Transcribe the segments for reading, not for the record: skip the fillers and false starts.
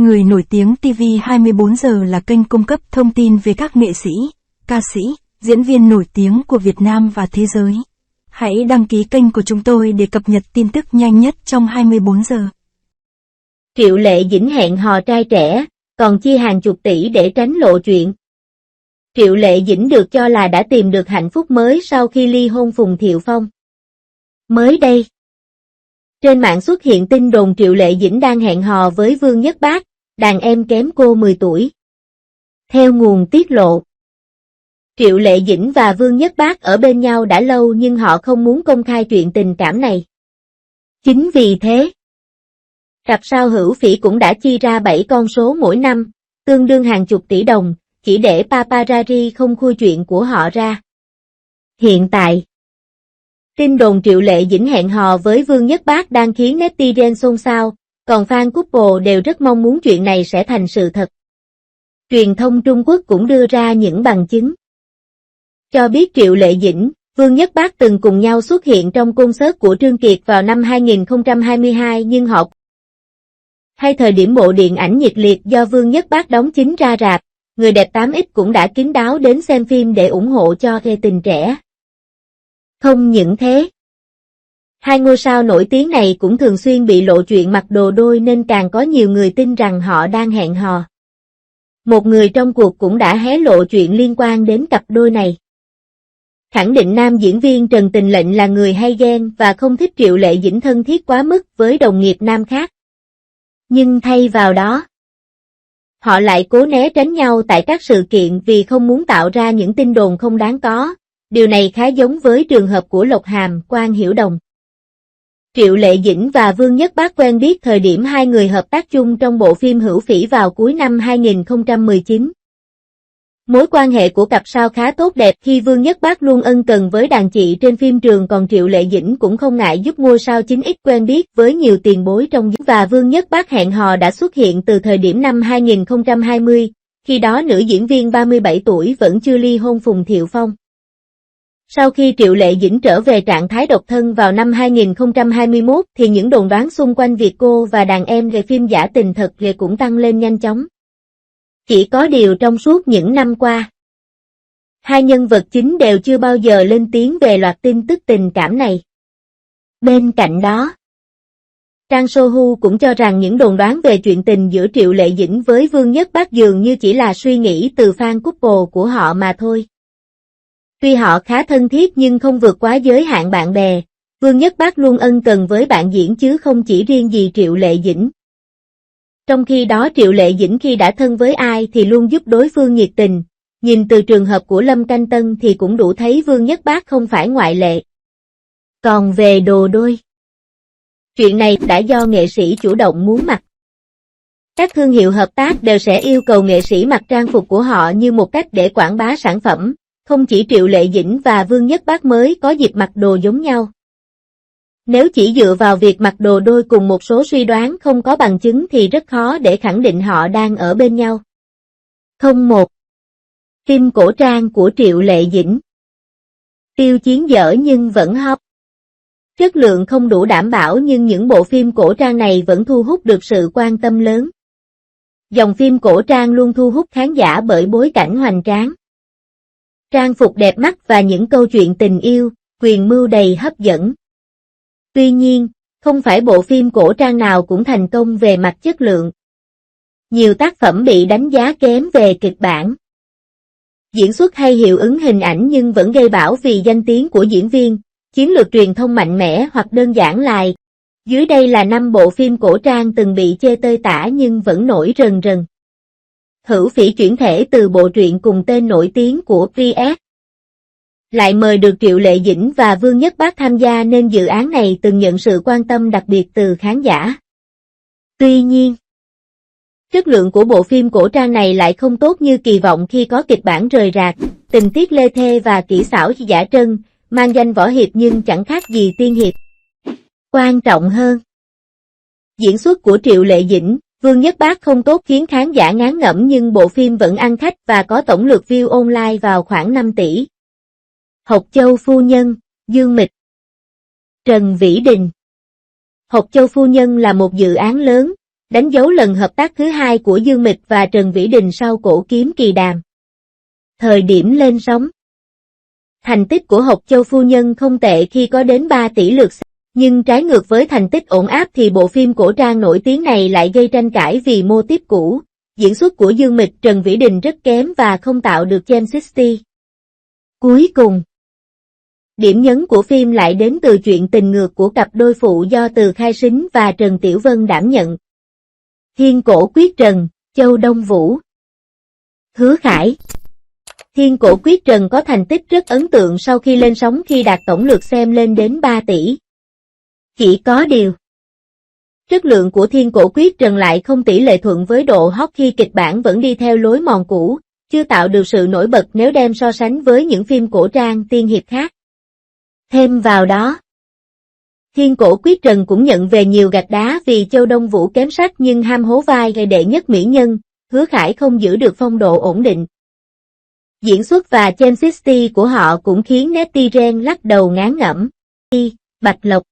Người nổi tiếng TV 24 giờ là kênh cung cấp thông tin về các nghệ sĩ, ca sĩ, diễn viên nổi tiếng của Việt Nam và thế giới. Hãy đăng ký kênh của chúng tôi để cập nhật tin tức nhanh nhất trong 24 giờ. Triệu Lệ Dĩnh hẹn hò trai trẻ, còn chia hàng chục tỷ để tránh lộ chuyện. Triệu Lệ Dĩnh được cho là đã tìm được hạnh phúc mới sau khi ly hôn Phùng Thiệu Phong. Mới đây, trên mạng xuất hiện tin đồn Triệu Lệ Dĩnh đang hẹn hò với Vương Nhất Bác, đàn em kém cô 10 tuổi. Theo nguồn tiết lộ, Triệu Lệ Dĩnh và Vương Nhất Bác ở bên nhau đã lâu nhưng họ không muốn công khai chuyện tình cảm này. Chính vì thế, cặp sao Hữu Phỉ cũng đã chi ra 7 con số mỗi năm, tương đương hàng chục tỷ đồng, chỉ để paparazzi không khui chuyện của họ ra. Hiện tại, tin đồn Triệu Lệ Dĩnh hẹn hò với Vương Nhất Bác đang khiến netizen xôn xao, còn fan couple đều rất mong muốn chuyện này sẽ thành sự thật. Truyền thông Trung Quốc cũng đưa ra những bằng chứng cho biết Triệu Lệ Dĩnh, Vương Nhất Bác từng cùng nhau xuất hiện trong concert của Trương Kiệt vào năm 2022 nhưng họ hay thời điểm bộ điện ảnh nhiệt liệt do Vương Nhất Bác đóng chính ra rạp, người đẹp 8X cũng đã kín đáo đến xem phim để ủng hộ cho ghê tình trẻ. Không những thế, hai ngôi sao nổi tiếng này cũng thường xuyên bị lộ chuyện mặc đồ đôi nên càng có nhiều người tin rằng họ đang hẹn hò. Một người trong cuộc cũng đã hé lộ chuyện liên quan đến cặp đôi này. Khẳng định nam diễn viên Trần Tình Lệnh là người hay ghen và không thích Triệu Lệ Dĩnh thân thiết quá mức với đồng nghiệp nam khác. Nhưng thay vào đó, họ lại cố né tránh nhau tại các sự kiện vì không muốn tạo ra những tin đồn không đáng có. Điều này khá giống với trường hợp của Lộc Hàm, Quan Hiểu Đồng. Triệu Lệ Dĩnh và Vương Nhất Bác quen biết thời điểm hai người hợp tác chung trong bộ phim Hữu Phỉ vào cuối năm 2019. Mối quan hệ của cặp sao khá tốt đẹp khi Vương Nhất Bác luôn ân cần với đàn chị trên phim trường còn Triệu Lệ Dĩnh cũng không ngại giúp ngôi sao 9X quen biết với nhiều tiền bối trong và Vương Nhất Bác hẹn hò đã xuất hiện từ thời điểm năm 2020, khi đó nữ diễn viên 37 tuổi vẫn chưa ly hôn Phùng Thiệu Phong. Sau khi Triệu Lệ Dĩnh trở về trạng thái độc thân vào năm 2021 thì những đồn đoán xung quanh việc cô và đàn em về phim giả tình thật ghê cũng tăng lên nhanh chóng. Chỉ có điều trong suốt những năm qua, hai nhân vật chính đều chưa bao giờ lên tiếng về loạt tin tức tình cảm này. Bên cạnh đó, Trang Sohu cũng cho rằng những đồn đoán về chuyện tình giữa Triệu Lệ Dĩnh với Vương Nhất Bác dường như chỉ là suy nghĩ từ fan couple của họ mà thôi. Tuy họ khá thân thiết nhưng không vượt quá giới hạn bạn bè, Vương Nhất Bác luôn ân cần với bạn diễn chứ không chỉ riêng gì Triệu Lệ Dĩnh. Trong khi đó Triệu Lệ Dĩnh khi đã thân với ai thì luôn giúp đối phương nhiệt tình, nhìn từ trường hợp của Lâm Canh Tân thì cũng đủ thấy Vương Nhất Bác không phải ngoại lệ. Còn về đồ đôi, chuyện này đã do nghệ sĩ chủ động muốn mặc. Các thương hiệu hợp tác đều sẽ yêu cầu nghệ sĩ mặc trang phục của họ như một cách để quảng bá sản phẩm, không chỉ Triệu Lệ Dĩnh và Vương Nhất Bác mới có dịp mặc đồ giống nhau. Nếu chỉ dựa vào việc mặc đồ đôi cùng một số suy đoán không có bằng chứng thì rất khó để khẳng định họ đang ở bên nhau. 01. Phim cổ trang của Triệu Lệ Dĩnh. Tiêu chiến dở nhưng vẫn hot. Chất lượng không đủ đảm bảo nhưng những bộ phim cổ trang này vẫn thu hút được sự quan tâm lớn. Dòng phim cổ trang luôn thu hút khán giả bởi bối cảnh hoành tráng, trang phục đẹp mắt và những câu chuyện tình yêu, quyền mưu đầy hấp dẫn. Tuy nhiên, không phải bộ phim cổ trang nào cũng thành công về mặt chất lượng. Nhiều tác phẩm bị đánh giá kém về kịch bản, diễn xuất hay hiệu ứng hình ảnh nhưng vẫn gây bão vì danh tiếng của diễn viên, chiến lược truyền thông mạnh mẽ hoặc đơn giản là dưới đây là 5 bộ phim cổ trang từng bị chê tơi tả nhưng vẫn nổi rần rần. Hữu Phỉ chuyển thể từ bộ truyện cùng tên nổi tiếng của PS. Lại mời được Triệu Lệ Dĩnh và Vương Nhất Bác tham gia nên dự án này từng nhận sự quan tâm đặc biệt từ khán giả. Tuy nhiên, chất lượng của bộ phim cổ trang này lại không tốt như kỳ vọng khi có kịch bản rời rạc, tình tiết lê thê và kỹ xảo giả trân, mang danh võ hiệp nhưng chẳng khác gì tiên hiệp. Quan trọng hơn, diễn xuất của Triệu Lệ Dĩnh, Vương Nhất Bác không tốt khiến khán giả ngán ngẩm nhưng bộ phim vẫn ăn khách và có tổng lượt view online vào khoảng 5 tỷ. Hộc Châu Phu Nhân, Dương Mịch, Trần Vĩ Đình. Hộc Châu Phu Nhân là một dự án lớn, đánh dấu lần hợp tác thứ hai của Dương Mịch và Trần Vĩ Đình sau Cổ Kiếm Kỳ Đàm. Thời điểm lên sóng, thành tích của Hộc Châu Phu Nhân không tệ khi có đến 3 tỷ lượt xem, nhưng trái ngược với thành tích ổn áp thì bộ phim cổ trang nổi tiếng này lại gây tranh cãi vì mô típ cũ, diễn xuất của Dương Mịch, Trần Vĩ Đình rất kém và không tạo được chemistry. Cuối cùng, điểm nhấn của phim lại đến từ chuyện tình ngược của cặp đôi phụ do Từ Khai Sính và Trần Tiểu Vân đảm nhận. Thiên Cổ Quyết Trần, Châu Đông Vũ. Hứa Khải. Thiên Cổ Quyết Trần có thành tích rất ấn tượng sau khi lên sóng khi đạt tổng lượt xem lên đến 3 tỷ. Chỉ có điều, chất lượng của Thiên Cổ Quyết Trần lại không tỷ lệ thuận với độ hot khi kịch bản vẫn đi theo lối mòn cũ, chưa tạo được sự nổi bật nếu đem so sánh với những phim cổ trang tiên hiệp khác. Thêm vào đó, Thiên Cổ Quyết Trần cũng nhận về nhiều gạch đá vì Châu Đông Vũ kém sắc nhưng ham hố vai gây đệ nhất mỹ nhân, Hứa Khải không giữ được phong độ ổn định. Diễn xuất và chemistry của họ cũng khiến netizen lắc đầu ngán ngẩm. Bạch Lộc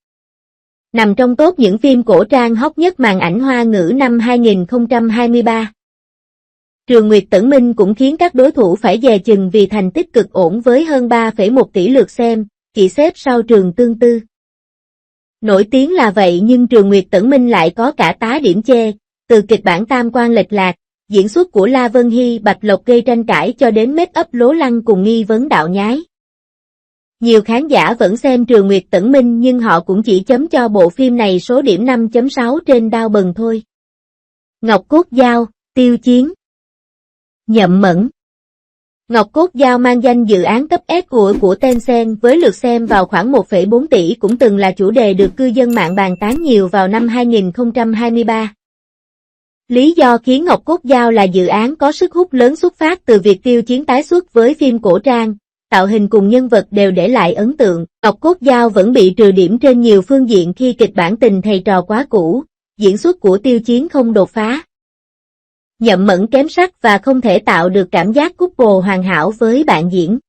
nằm trong top những phim cổ trang hot nhất màn ảnh Hoa ngữ năm 2023. Trường Nguyệt Tẩn Minh cũng khiến các đối thủ phải dè chừng vì thành tích cực ổn với hơn 3,1 tỷ lượt xem, chỉ xếp sau Trường Tương Tư. Nổi tiếng là vậy nhưng Trường Nguyệt Tẩn Minh lại có cả tá điểm chê, từ kịch bản tam quan lệch lạc, diễn xuất của La Vân Hy, Bạch Lộc gây tranh cãi cho đến make up lố lăng cùng nghi vấn đạo nhái. Nhiều khán giả vẫn xem Trường Nguyệt Tẩn Minh nhưng họ cũng chỉ chấm cho bộ phim này số điểm 5.6 trên Đao Bần thôi. Ngọc Cốt Dao, Tiêu Chiến. Nhậm Mẫn. Ngọc Cốt Dao mang danh dự án cấp S của Tencent với lượt xem vào khoảng 1,4 tỷ cũng từng là chủ đề được cư dân mạng bàn tán nhiều vào năm 2023. Lý do khiến Ngọc Cốt Dao là dự án có sức hút lớn xuất phát từ việc Tiêu Chiến tái xuất với phim cổ trang, tạo hình cùng nhân vật đều để lại ấn tượng. Ngọc Cốt Dao vẫn bị trừ điểm trên nhiều phương diện khi kịch bản tình thầy trò quá cũ, diễn xuất của Tiêu Chiến không đột phá. Nhậm Mẫn kém sắc và không thể tạo được cảm giác couple hoàn hảo với bạn diễn.